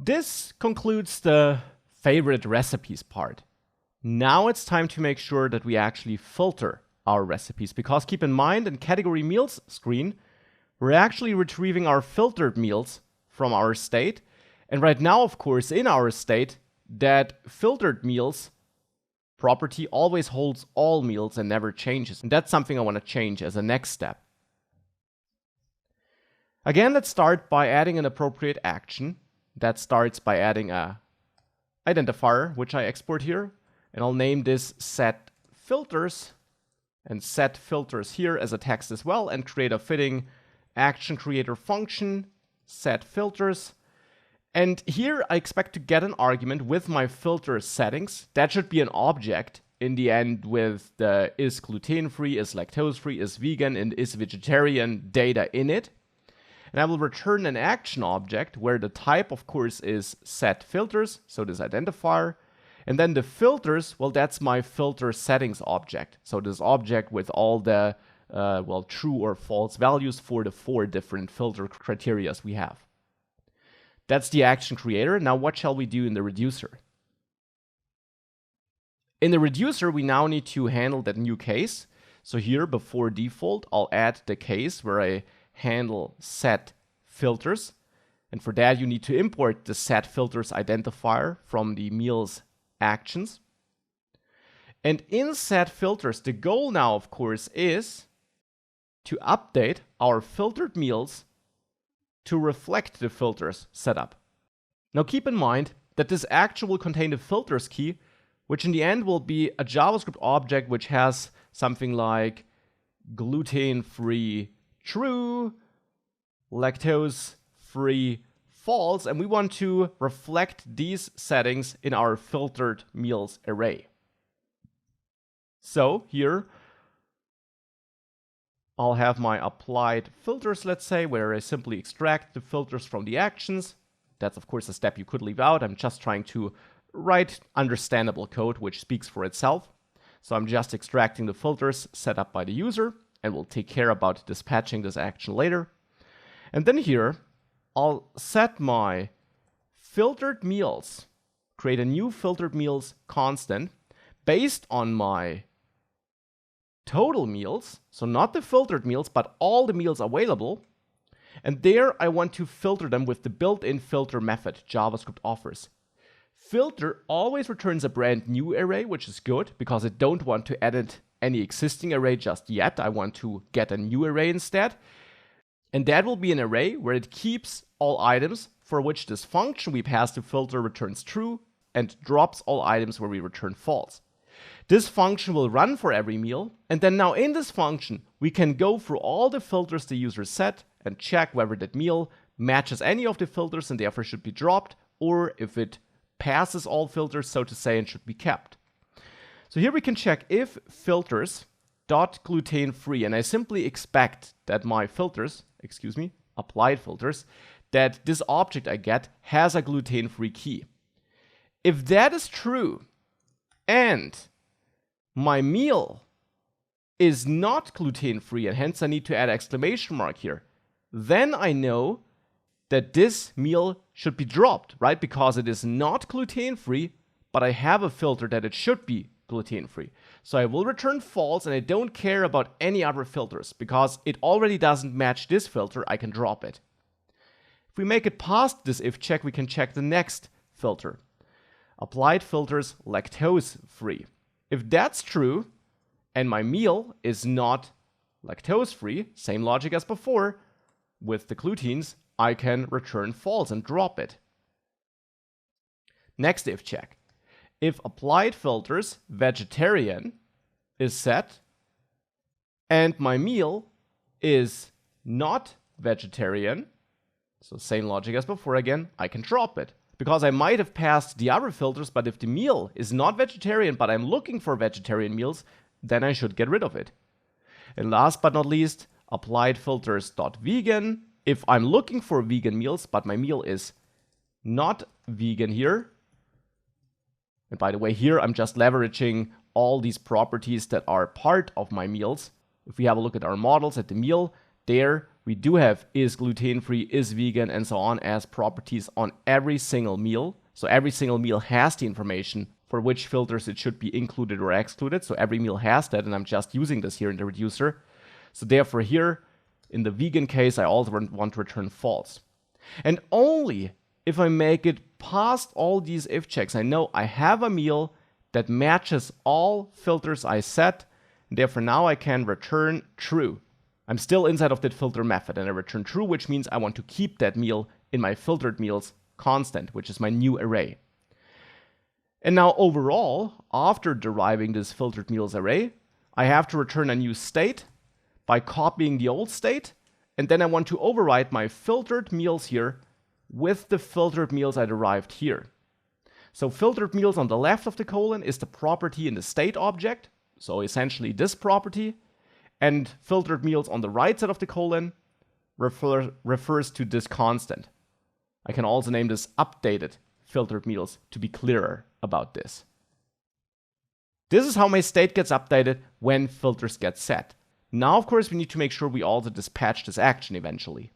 This concludes the favorite recipes part. Now it's time to make sure that we actually filter our recipes, because keep in mind, in category meals screen, we're actually retrieving our filtered meals from our state. And right now, of course, in our state, that filtered meals property always holds all meals and never changes. And that's something I want to change as a next step. Again, let's start by adding an appropriate action. That starts by adding a identifier, which I export here. And I'll name this set filters, and set filters here as a text as well, and create a fitting action creator function, set filters. And here I expect to get an argument with my filter settings. That should be an object in the end with the is gluten-free, is lactose-free, is vegan, and is vegetarian data in it. And I will return an action object where the type, of course, is set filters, so this identifier. And then the filters, well, that's my filter settings object. So this object with all the, true or false values for the 4 different filter criteria we have. That's the action creator. Now what shall we do in the reducer? In the reducer, we now need to handle that new case. So here, before default, I'll add the case where I handle set filters. And for that, you need to import the set filters identifier from the meals actions. And in set filters, the goal now, of course, is to update our filtered meals to reflect the filters setup. Now keep in mind that this action will contain the filters key, which in the end will be a JavaScript object which has something like gluten-free true, lactose-free false, and we want to reflect these settings in our filtered meals array. So here I'll have my applied filters, let's say, where I simply extract the filters from the actions. That's of course a step you could leave out. I'm just trying to write understandable code which speaks for itself. So I'm just extracting the filters set up by the user, and we'll take care about dispatching this action later. And then here, I'll set my filtered meals, create a new filtered meals constant based on my total meals, so not the filtered meals, but all the meals available. And there I want to filter them with the built-in filter method JavaScript offers. Filter always returns a brand new array, which is good because I don't want to edit any existing array just yet. I want to get a new array instead. And that will be an array where it keeps all items for which this function we pass to filter returns true, and drops all items where we return false. This function will run for every meal, and then now in this function we can go through all the filters the user set and check whether that meal matches any of the filters and therefore should be dropped, or if it passes all filters, so to say, and should be kept. So here we can check if filters dot gluten free, and I simply expect that my filters, applied filters, that this object I get has a gluten-free key. If that is true, and my meal is not gluten-free, and hence I need to add exclamation mark here, then I know that this meal should be dropped, right? Because it is not gluten-free, but I have a filter that it should be gluten-free. So I will return false, and I don't care about any other filters because it already doesn't match this filter. I can drop it. If we make it past this if check, we can check the next filter. Applied filters lactose-free. If that's true, and my meal is not lactose-free, same logic as before, with the gluteins, I can return false and drop it. Next if check. If applied filters vegetarian is set, and my meal is not vegetarian, so same logic as before again, I can drop it. Because I might have passed the other filters, but if the meal is not vegetarian, but I'm looking for vegetarian meals, then I should get rid of it. And last but not least, applied filters dot vegan. If I'm looking for vegan meals, but my meal is not vegan here, and by the way, here I'm just leveraging all these properties that are part of my meals. If we have a look at our models at the meal, there we do have is gluten-free, is vegan, and so on as properties on every single meal. So every single meal has the information for which filters it should be included or excluded. So every meal has that, and I'm just using this here in the reducer. So therefore here, in the vegan case, I also want to return false. And only if I make it past all these if checks, I know I have a meal that matches all filters I set, and therefore now I can return true. I'm still inside of that filter method, and I return true, which means I want to keep that meal in my filtered meals constant, which is my new array. And now overall, after deriving this filtered meals array, I have to return a new state by copying the old state, and then I want to override my filtered meals here with the filtered meals I derived here. So filtered meals on the left of the colon is the property in the state object, so essentially this property, and filtered meals on the right side of the colon refers to this constant. I can also name this updated filtered meals to be clearer about this. This is how my state gets updated when filters get set. Now, of course, we need to make sure we also dispatch this action eventually.